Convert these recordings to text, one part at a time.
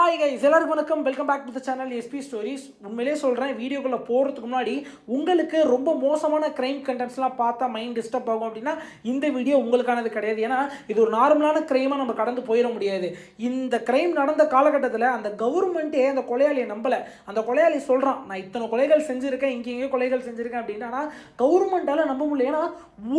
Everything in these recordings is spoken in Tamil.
ஹாய் கைஸ், எல்லாருக்கும் வணக்கம். Welcome back to the channel SP stories. உண்மையிலேயே சொல்கிறேன், வீடியோக்குள்ளே போகிறதுக்கு முன்னாடி உங்களுக்கு ரொம்ப மோசமான க்ரைம் கண்டென்ட்ஸ்லாம் பார்த்தா மைண்ட் டிஸ்டர்ப் ஆகும் அப்படின்னா இந்த வீடியோ உங்களுக்கானது கிடையாது. ஏன்னா இது ஒரு நார்மலான க்ரைமாக நம்ம கடந்து போயிட முடியாது. இந்த க்ரைம் நடந்த காலகட்டத்தில் அந்த கவர்மெண்ட்டே அந்த கொலையாளியை நம்பலை. அந்த கொலையாளி சொல்கிறான், நான் இத்தனை கொலைகள் செஞ்சுருக்கேன், இங்கே கொலைகள் செஞ்சுருக்கேன் அப்படின்னா. ஆனால் கவர்மெண்ட்டால் நம்ப முடியல. ஏன்னா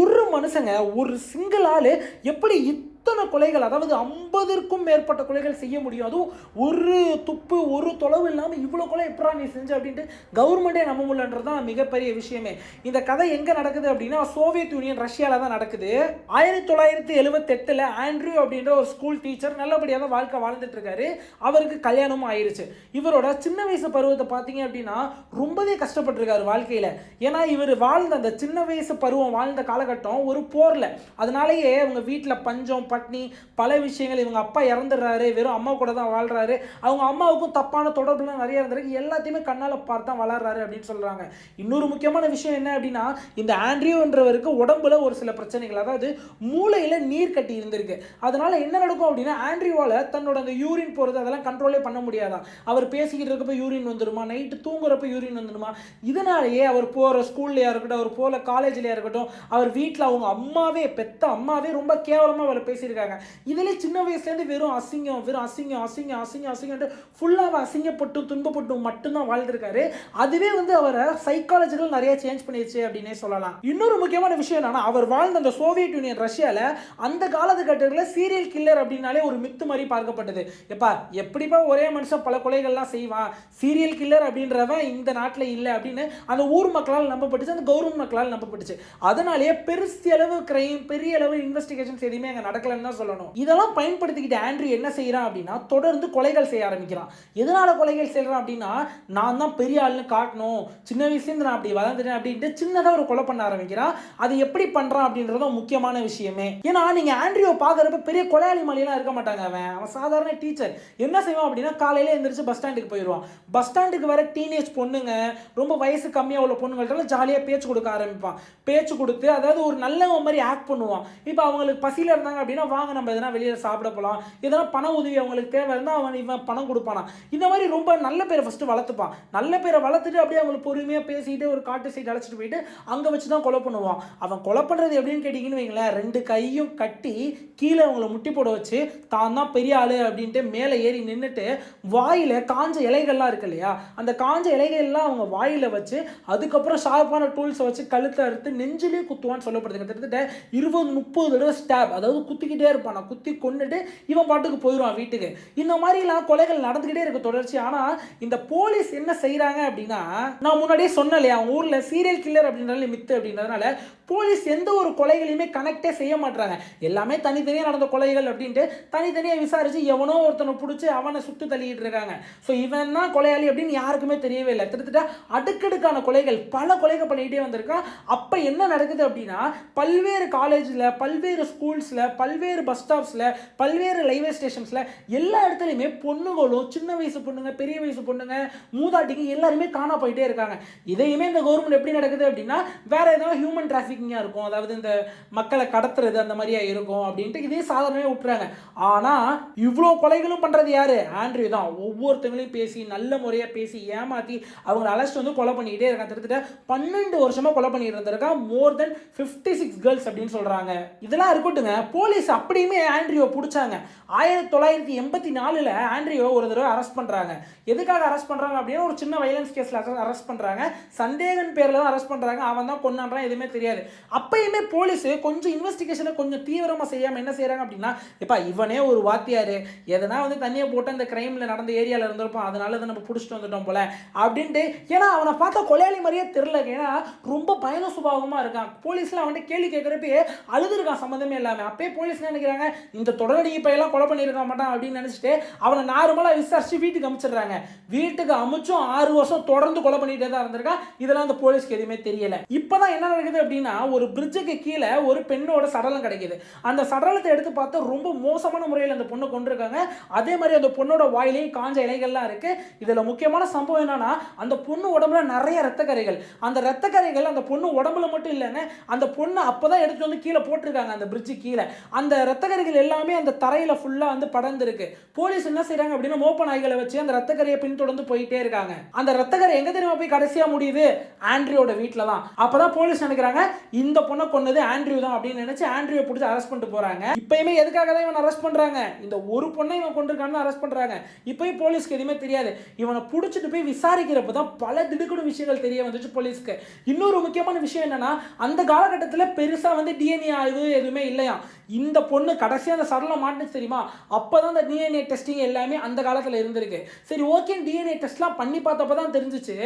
ஒரு மனுஷங்க, ஒரு சிங்கிள் ஆள் எப்படி இத்தனை கொலைகள், அதாவது 50க்கும் மேற்பட்ட கொலைகள் செய்ய முடியும்? அதுவும் ஒரு துப்பு ஒரு தொலைவு இல்லாமல் இவ்வளோ கொலை எப்படா நீ செஞ்ச அப்படின்ட்டு கவர்மெண்ட்டே நம்ப முடியலன்றது தான் மிகப்பெரிய விஷயமே. இந்த கதை எங்கே நடக்குது அப்படின்னா சோவியத் யூனியன் ரஷ்யாவில் தான் நடக்குது. 1978 ஆண்ட்ரியூ அப்படின்ற ஒரு ஸ்கூல் டீச்சர் நல்லபடியாக தான் வாழ்க்கை வாழ்ந்துட்டு இருக்காரு. அவருக்கு கல்யாணமும் ஆயிடுச்சு. இவரோட சின்ன வயசு பருவத்தை பார்த்தீங்க அப்படின்னா ரொம்பவே கஷ்டப்பட்டிருக்காரு வாழ்க்கையில். ஏன்னா இவர் வாழ்ந்த அந்த சின்ன வயசு பருவம் வாழ்ந்த காலகட்டம் ஒரு போரில். அதனாலேயே அவங்க வீட்டில் பஞ்சம் பட்னி பல விஷயங்கள். இவங்க அப்பா இறந்துடுறாரு, வெறும் அம்மா கூட தான் வாழ்றாரு. அவங்க அம்மாவுக்கும் தப்பான தொடர்புலாம் நிறைய இருந்திருக்கு. எல்லாத்தையுமே கண்ணால் பார்த்து தான் வளர்றாரு அப்படின்னு சொல்றாங்க. இன்னொரு முக்கியமான விஷயம் என்ன அப்படின்னா, இந்த ஆண்ட்ரியூன்றவருக்கு உடம்புல ஒரு சில பிரச்சனைகள், அதாவது மூளையில நீர் கட்டி இருந்திருக்கு. அதனால என்ன நடக்கும் அப்படின்னா, ஆண்ட்ரியூவால தன்னோட அந்த யூரின் போறது அதெல்லாம் கண்ட்ரோலே பண்ண முடியாதான். அவர் பேசிக்கிட்டு இருக்கப்ப யூரின் வந்துடுமா, நைட்டு தூங்குறப்ப யூரின் வந்துடுமா. இதனாலேயே அவர் போகிற ஸ்கூல்லையா இருக்கட்டும், அவர் போகிற காலேஜ்லையா இருக்கட்டும், அவர் வீட்டில் அவங்க அம்மாவே, பெத்த அம்மாவே ரொம்ப கேவலமாக அவரை பேசியிருக்காங்க. இதிலே சின்ன வயசுலேருந்து வெறும் அசிங்கம், வெறும் அசிங்கம் அசிங்கம் அசிங்கம் அசிங்கம்ட்டு ஃபுல்லாக அசிங்கப்பட்டு துன்பப்பட்டு மட்டும்தான் வாழ்ந்திருக்காரு. அதுவே அவரை சைக்காலஜிக்கல் நிறைய சேஞ்ச் பண்ணிடுச்சு அப்படின்னே சொல்லலாம். இன்னொரு முக்கியமான விஷயம் என்னன்னா, அவர் வாழ்ந்த அந்த சோவியத் யூனியன் ரஷ்யாவில் அந்த காலகட்டத்தில் சீரியல் கில்லர் அப்படின்னாலே ஒரு மித்து மாதிரி பார்க்கப்பட்டது. எப்பா எப்படிப்பா ஒரே மனுஷன் பல கொலைகள்லாம் செய்வான், சீரியல் கில்லர் அப்படின்றவன் இந்த நாட்டில் இல்லை அப்படின்னு அந்த ஊர் மக்களால் நம்பப்பட்டுச்சு, அந்த கவர்மெண்ட் மக்களால் நம்பப்பட்டுச்சு. அதனாலேயே பெருசளவு கிரைம், பெரிய அளவு இன்வெஸ்டிகேஷன்ஸ் எதுவுமே அங்கே நடக்கலன்னு தான் சொல்லணும். இதெல்லாம் பயன்படுத்திக்கிட்டு ஆண்ட்ரியூ என்ன செய்யறான் அப்படின்னா, தொடர்ந்து கொலைகள் செய்ய ஆரம்பிக்கிறான். எதனால கொலைகள் செய்யறான் அப்படின்னா, நான் தான் பெரிய ஆள்னு காட்டணும், சின்ன வயசுலேருந்து நான் அப்படி வளர்ந்துட்டேன் அப்படின்ட்டு சின்னதாக ஒரு கொலை பண்ண ஆரம்பிக்கிறான். அது எப்படி பண்றான் அப்படின்றத முக்கியமான விஷயமே. ஏன்னா நீங்க ஆண்ட்ரியூ பார்க்கறப்ப பெரிய கொலையாளி மாதிரிலாம் இருக்க மாட்டாங்க. அவன் சாதாரண டீச்சர். என்ன செய்வான் அப்படின்னா, காலையில எந்திரிச்சு பஸ் ஸ்டாண்டுக்கு போயிடுவான். பஸ் ஸ்டாண்டுக்கு வர டீனேஜ் பொண்ணுங்க, ரொம்ப வயசு கம்மியாக உள்ள பொண்ணுங்கள்ட்ட ஜாலியாக பேச்சு கொடுக்க ஆரம்பிப்பான். பேச்சு கொடுத்து அதாவது ஒரு நல்ல மாதிரி ஆக்ட் பண்ணுவான். இப்போ அவங்களுக்கு பசியில் இருந்தாங்க அப்படின்னா, வாங்க நம்ம எதனா வெளியில் சாப்பிட போகலாம், எதனா பண உதவி அவங்களுக்கு தேவை இருந்தால் இவன் பணம் கொடுப்பானா. இந்த மாதிரி ரொம்ப நல்ல பேரை ஃபஸ்ட்டு வளர்த்துப்பான். நல்ல பேரை வளர்த்துட்டு அப்படியே அவங்களுக்கு பொறுமையாக பேசிட்டு ஒரு காட்டு சைடு அழைச்சிட்டு போயிட்டு அங்கே வச்சு தான் கொலை பண்ணுவான். அவன் கொலை பண்ணுறது எப்படின்னு கேட்டிங்கன்னு வைங்களேன், 2 கையும் கட்டி கீழே அவங்கள முட்டி போட வச்சு தான் தான் பெரிய ஆளு அப்படின்ட்டு மேலே ஏறி நின்றுட்டு வாயில் காஞ்ச இலைகள்லாம் இருக்கு இல்லையா, அந்த காஞ்ச இலைகள்லாம் அவங்க வாயில் வச்சு அதுக்கப்புறம் ஷார்ப்பான டூல்ஸை வச்சு கழுத்தை அறுத்து நெஞ்சிலே குத்துவான்னு சொல்லப்படுது. கிட்டத்தட்ட 20-30 தடவை ஸ்டாப், அதாவது குத்திக்கிட்டே இருப்பான். குத்தி கொண்டுட்டு இவன் பாட்டுக்கு போயிடுவான் வீட்டுக்கு. இந்த மாதிரிலாம் கொலைகள் நடந்துக்கிட்டே இருக்க தொடர்ச்சி. ஆனால் இந்த போலீஸ் என்ன செய்கிறாங்க அப்படின்னா, நான் முன்னாடியே சொன்னேன் இல்லையா, அவங்க ஊரில் சீரியல் கில்லர் அப்படின்றாலே மித்து அப்படின்றதுனால போலீஸ் எந்த ஒரு கொலைகளையுமே கனெக்டே செய்ய மாட்டாங்க. எல்லாமே தனித்தனியாக நடந்த கொலைகள் அப்படின்ட்டு தனித்தனியாக விசாரித்து எவனோ ஒருத்தனை பிடிச்சி அவனை சுட்டு தள்ளிட்டு இருக்காங்க. ஸோ இவன் தான் கொலையாளி அப்படின்னு யாருக்குமே தெரியவே இல்லை. கிட்டத்தட்ட அடுக்கடுக்கான கொலைகள், பல கொலைகள் பண்ணிக்கிட்டே வந்திருக்கான். அப்போ என்ன நடக்குது அப்படின்னா, பல்வேறு காலேஜில், பல்வேறு ஸ்கூல்ஸில், பல்வேறு பஸ் ஸ்டாப்ஸில், பல்வேறு ரயில்வே ஸ்டேஷன்ஸில் எல்லா இடத்துலையுமே பொண்ணுங்களும், சின்ன வயசு பொண்ணுங்க, பெரிய வயசு பொண்ணுங்க, மூதாட்டிங்க எல்லாருமே காணா போயிட்டே இருக்காங்க. இதையுமே இந்த கவர்மெண்ட் எப்படி நடக்குது அப்படின்னா, வேற ஏதாவது ஹியூமன் டிராஃபிக்கிங்காக இருக்கும், அதாவது இந்த மக்களை கடத்துறது அந்த மாதிரியா இருக்கும் அப்படின்ட்டு இதே சாதாரணமே விட்டுறாங்க. ஆனால் இவ்வளோ கொலைகளும் பண்ணுறது யாரு? ஆண்ட்ரியூ தான். ஒவ்வொருத்தங்களையும் பேசி, நல்ல முறையாக பேசி ஏமாற்றி அவங்களை அழைச்சிட்டு கொலை பண்ணிக்கிட்டே இருக்காங்க. கிட்டத்தட்ட 12 வருஷமாக கொலை பண்ணிட்டு இருந்திருக்கான். மோர் தென் 56 கேர்ள்ஸ் அப்படின்னு சொல்கிறாங்க. இதெல்லாம் இருக்கட்டுங்க, போலீஸ் அப்படியுமே ஆண்ட்ரியூவை பிடிச்சாங்க. 1984 ஆண்ட்ரியூவை ஒரு தடவை அரெஸ்ட் பண்ணுறாங்க. எதுக்காக அரெஸ்ட் பண்ணுறாங்க அப்படின்னா, ஒரு சின்ன வைலன்ஸ் கேஸில் அரெஸ்ட் பண்ணுறாங்க. சந்தேகன் பேரில் தான் அரெஸ்ட் பண்ணுறாங்க. அவன் தான் கொண்டாடுறான், எதுவுமே தெரியாது. அப்பயுமே போலீஸ் கொஞ்சம் இன்வெஸ்டிகேஷனை கொஞ்சம் தீவிரமாக செய்யாமல் என்ன செய்கிறாங்க அப்படின்னா, இப்போ இவனே ஒரு வாத்தியார், எதனா தண்ணியை போட்டு அந்த கிரைமில் நடந்த ஏரியாவில் இருந்திருப்பான், அதனால தான் நம்ம பிடிச்சிட்டு வந்துட்டோம் போல அப்படின்ட்டு. ஏன்னா அவனை பார்த்தா கொலையாளி மாதிரியே தெரில. ஏன்னா ரொம்ப பயண சுபாவமாக இருக்கான். போலீஸில் அவன்கிட்ட கேள்வி கேட்குறப்பே அழுதுருக்கான் சம்மந்தமே இல்லாமல். அப்பயே போலீஸ் நினைக்கிறாங்க, இந்த தொடரடி பையெல்லாம் கொலை பண்ணியிருக்க மாட்டான் அப்படின்னு நினச்சிட்டு அவனை நார்மலாக விசாரிச்சு வீட்டுக்கு அனுப்பிச்சிடுறாங்க. வீட்டுக்கு அமுச்சும் 6 வருஷம் தொடர்ந்து கொலை பண்ணிகிட்டே தான் இருந்திருக்கான். இதெல்லாம் அந்த போலீஸ்க்கு எதுவுமே தெரியல. இப்போதான் என்ன நடக்குது அப்படின்னா, ஒரு பிரிட்ஜுக்கு கீழே ஒரு பெண்ணோட சடலம் கிடைக்குது. அந்த சடலத்தை எடுத்து பார்த்தா ரொம்ப மோசமான முறையில் அந்த பொண்ணை கொண்டிருக்காங்க. அதே மாதிரி அந்த பொண்ணோட வாயிலையும் காஞ்ச இலைகள்லாம் இருக்கு. இதுல முக்கியமான சம்பவம் என்னன்னா, அந்த பொண்ணு உடம்புல நிறைய ரத்தக்கரைகள். அந்த ரத்தக்கரைகள் அந்த பொண்ணு உடம்புல மட்டும் இல்லைங்க, அந்த பொண்ணு அப்பதான் எடுத்து கீழே போட்டிருக்காங்க அந்த பிரிட்ஜு கீழே. அந்த ரத்தக்கரைகள் எல்லாமே அந்த தரையில் ஃபுல்லாக வந்து படர்ந்துருக்கு. போலீஸ் என்ன செய்கிறாங்க அப்படின்னா மோப்ப நாய்களை வச்சு அந்த ரத்தக்கரையை பின்தொடர்ந்து போயிட்டே இருக்காங்க. அந்த ரத்தக்கரை எங்கே தெரியுமா போய் கடைசியாக முடியுது? ஆண்ட்ரியோட வீட்டில் தான். அப்போ தான் போலீஸ் நினைக்கிறாங்க இந்த பொண்ணை கொன்னது ஆண்ட்ரியூ தான் அப்படின்னு நினச்சி ஆண்ட்ரியை பிடிச்சி அரெஸ்ட் பண்ணிட்டு போகிறாங்க. இப்பயுமே எதுக்காக தான் இவன் அரெஸ்ட் பண்ணுறாங்க? இந்த ஒரு பொண்ணை இவன் கொண்டிருக்கான்னு அரெஸ்ட் பண்ணுறாங்க. இப்போயும் போலீஸ்க்கு எதுவுமே தெரியாது. இவனை பிடிச்சிட்டு போய் விசாரிக்கிறப்ப தான் பல திடுக்கிடும் விஷயங்கள் தெரிய வந்துச்சு போலீஸ்க்கு. இன்னொரு முக்கியமான விஷயம் என்னன்னா, அந்த காலகட்டத்தில் பெருசாக வந்து டிஎன்ஏ ஆய்வு எதுவுமே இல்லையா. இந்த பொண்ணு கடைசியாக அந்த சடலம் மாட்டுச்சு தெரியுமா, அப்போ தான் அந்த டிஎன்ஏ டெஸ்டிங் எல்லாமே அந்த காலத்தில் இருந்திருக்கு. சரி ஓகே, டிஎன்ஏ டெஸ்ட்லாம் பண்ணி பார்த்தப்ப தான் தெரிஞ்சிச்சு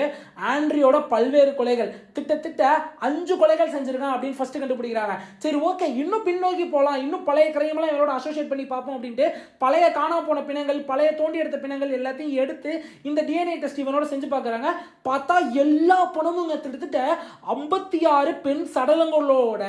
ஆண்ட்ரியோட பல்வேறு கொலைகள், கிட்டத்தட்ட 5 கொலைகள் செஞ்சிருக்கான் அப்படின்னு ஃபர்ஸ்ட் கண்டுபிடிக்கிறாங்க. சரி ஓகே, இன்னும் பின்னோக்கி போகலாம், இன்னும் பழைய கிரைமெல்லாம் இவரோட அசோசியேட் பண்ணி பார்ப்போம் அப்படின்ட்டு பழைய காணாம போன பிணங்கள், பழைய தோண்டி எடுத்த பிணங்கள் எல்லாத்தையும் எடுத்து இந்த டிஎன்ஏ டெஸ்ட் இவனோட செஞ்சு பார்க்குறாங்க. பார்த்தா எல்லா பணமும் கிட்டத்தட்ட 56 பெண் சடலங்களோட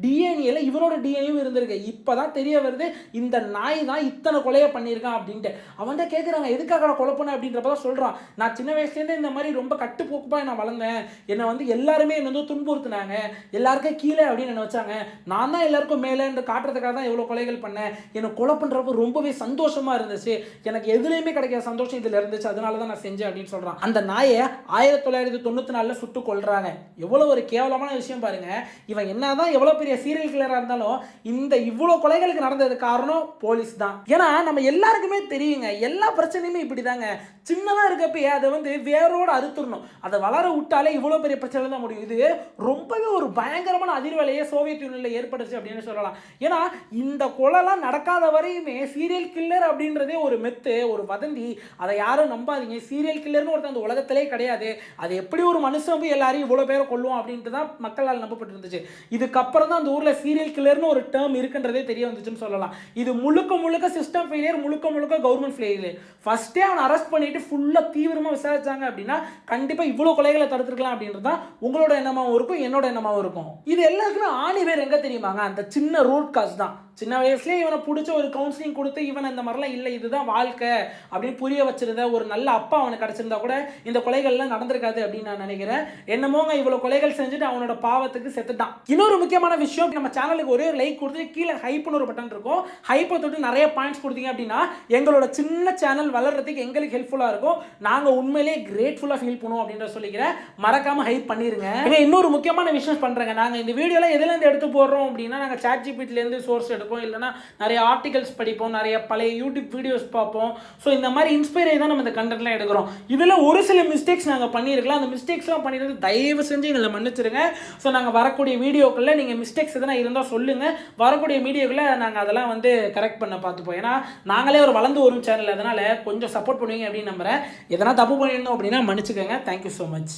டிஎன்ஏல இவனோட டிஎன்ஏ இருந்திருக்கு. இப்பதான் தெரிய வருது இந்த நாய் தான் இத்தனை கொலையை பண்ணியிருக்கான் அப்படின்ட்டு. அவன்கிட்ட கேட்குறாங்க எதுக்காக கொலை பண்ண அப்படின்றப்பதான் சொல்றான், நான் சின்ன வயசுலேருந்தே இந்த மாதிரி ரொம்ப கட்டுப்போக்குப்பா நான் வளர்ந்தேன். என்னை வந்து எல்லாருமே என்னை வந்து துன்புறுத்தினாங்க, எல்லாருக்கும் கீழே அப்படின்னு என்ன வச்சாங்க. நான் தான் எல்லாருக்கும் மேலே என்று காட்டுறதுக்காக தான் எவ்வளோ கொலைகள் பண்ணேன். என்னை கொலை பண்ணுறப்ப ரொம்பவே சந்தோஷமா இருந்துச்சு. எனக்கு எதுலையுமே கிடைக்கிற சந்தோஷம் இதில் இருந்துச்சு, அதனால தான் நான் செஞ்சேன் அப்படின்னு சொல்றான். அந்த நாயை 1994 சுட்டு கொல்றாங்க. எவ்வளோ ஒரு கேவலமான விஷயம் பாருங்க. இவன் என்னதான் எவ்வளோ பெரிய சீரியல் கில்லராக இருந்தாலும் இந்த இவ்வளோ கொலைகளுக்கு நடந்தது காரணம் போலீஸ் தான். ஏன்னா நம்ம எல்லாருக்குமே தெரியுங்க, எல்லா பிரச்சனையுமே இப்படிதாங்க. சின்னதாக இருக்கப்பயே அதை வந்து வேரோடு அறுத்துடணும். அதை வளர விட்டாலே இவ்வளோ பெரிய பிரச்சனை தான் முடியும். இது ரொம்பவே ஒரு பயங்கரமான அதிர்வலையே சோவியத் யூனியனில் ஏற்பட்டுச்சு அப்படின்னு சொல்லலாம். ஏன்னா இந்த கொலைலாம் நடக்காத வரையுமே சீரியல் கில்லர் அப்படின்றதே ஒரு மெத்து, ஒரு வதந்தி. அதை யாரும் நம்பாதீங்க. சீரியல் கில்லர்னு ஒருத்தர் அந்த உலகத்திலே கிடையாது. அது எப்படி ஒரு மனுஷன் போய் எல்லாரையும் இவ்வளோ பேரை கொல்லுவோம் அப்படின்ட்டு தான் மக்களால் நம்பப்பட்டு இருந்துச்சு. இதுக்கப்புறம் தான் அந்த ஊரில் சீரியல் கில்லர்னு ஒரு டேர்ம் இருக்குன்றதே தெரிய வந்துச்சுன்னு சொல்லலாம். இது முழுக்க முழுக்க சிஸ்டம் ஃபெயிலியர், முழுக்க முழுக்க கவர்மெண்ட் ஃபெயிலியர். ஃபர்ஸ்டே அவனை அரெஸ்ட் பண்ணிட்டு ஃபுல்லாக தீவிரமாக விசாரிச்சாங்க அப்படின்னா கண்டிப்பாக இவ்வளோ கொலைகளை தடுத்துருக்கலாம் அப்படின்றது தான் உங்களோட எண்ணமாகவும் இருக்கும், என்னோட எண்ணமாகவும் இருக்கும். இது எல்லாருக்குமே ஆணி பேர் எங்கே தெரியுமாங்க? அந்த சின்ன ரூட் காஸ் தான். சின்ன வயசுலேயே இவனை பிடிச்ச ஒரு கவுன்சிலிங் கொடுத்து இவன் இந்த மாதிரிலாம் இல்லை, இதுதான் வாழ்க்கை அப்படின்னு புரிய வச்சிருந்த ஒரு நல்ல அப்பா அவனுக்கு கிடச்சிருந்தா கூட இந்த கொலைகள்லாம் நடந்திருக்காது அப்படின்னு நான் நினைக்கிறேன். என்னமோங்க இவ்வளோ கொலைகள் செஞ்சுட்டு அவனோட பாவத்துக்கு செத்துட்டான். இன்னொரு முக்கியமான விஷயம், நம்ம சேனலுக்கு ஒரே ஒரு லைக் கொடுத்து கீழே ஹைப்னு ஒரு பட்டன் இருக்கும். ஹைப்பை தொட்டு நிறைய பாயிண்ட்ஸ் கொடுத்தீங்க அப்படின்னா எங்களோட சின்ன சேனல் வளர்றதுக்கு எங்களுக்கு ஹெல்ப்ஃபுல்லாக இருக்கும். நாங்கள் உண்மையிலேயே கிரேட்ஃபுல்லாக ஃபீல் பண்ணுவோம் அப்படின்ற சொல்லிக்கிறேன். மறக்காம ஹைப் பண்ணிருங்க. இன்னொரு முக்கியமான விஷயம் பண்ணுறேங்க, நாங்கள் இந்த வீடியோலாம் எதுலேருந்து எடுத்து போடுறோம் அப்படின்னா நாங்கள் ChatGPTலேருந்து சோர்ஸ் எடுப்போம், இல்லைனா நிறைய ஆர்டிகல்ஸ் படிப்போம், நிறைய பழைய யூடியூப் வீடியோஸ் பார்ப்போம். ஸோ இந்த மாதிரி இன்ஸ்பைரை தான் நம்ம இந்த கண்டென்ட்லாம் எடுக்கிறோம். இதில் ஒரு சில மிஸ்டேக்ஸ் நாங்கள் பண்ணியிருக்கலாம். அந்த மிஸ்டேக்ஸ்லாம் பண்ணிடுறது தயவு செஞ்சு எங்களை மன்னிச்சிருங்க. ஸோ நாங்கள் வரக்கூடிய வீடியோக்களில் நீங்கள் மிஸ்டேக்ஸ் எதனா இருந்தால் சொல்லுங்கள். வரக்கூடிய வீடியோக்களை நாங்கள் அதெல்லாம் வந்து கரெக்ட் பண்ண பார்த்துப்போம். ஏன்னா நாங்களே ஒரு வளர்ந்து வரும் சேனல், அதனால் கொஞ்சம் சப்போர்ட் பண்ணுவீங்க அப்படின்னு நம்புகிறேன். எதனா தப்பு பண்ணியிருந்தோம் அப்படின்னா மன்னிச்சுக்கோங்க. Thank you so much.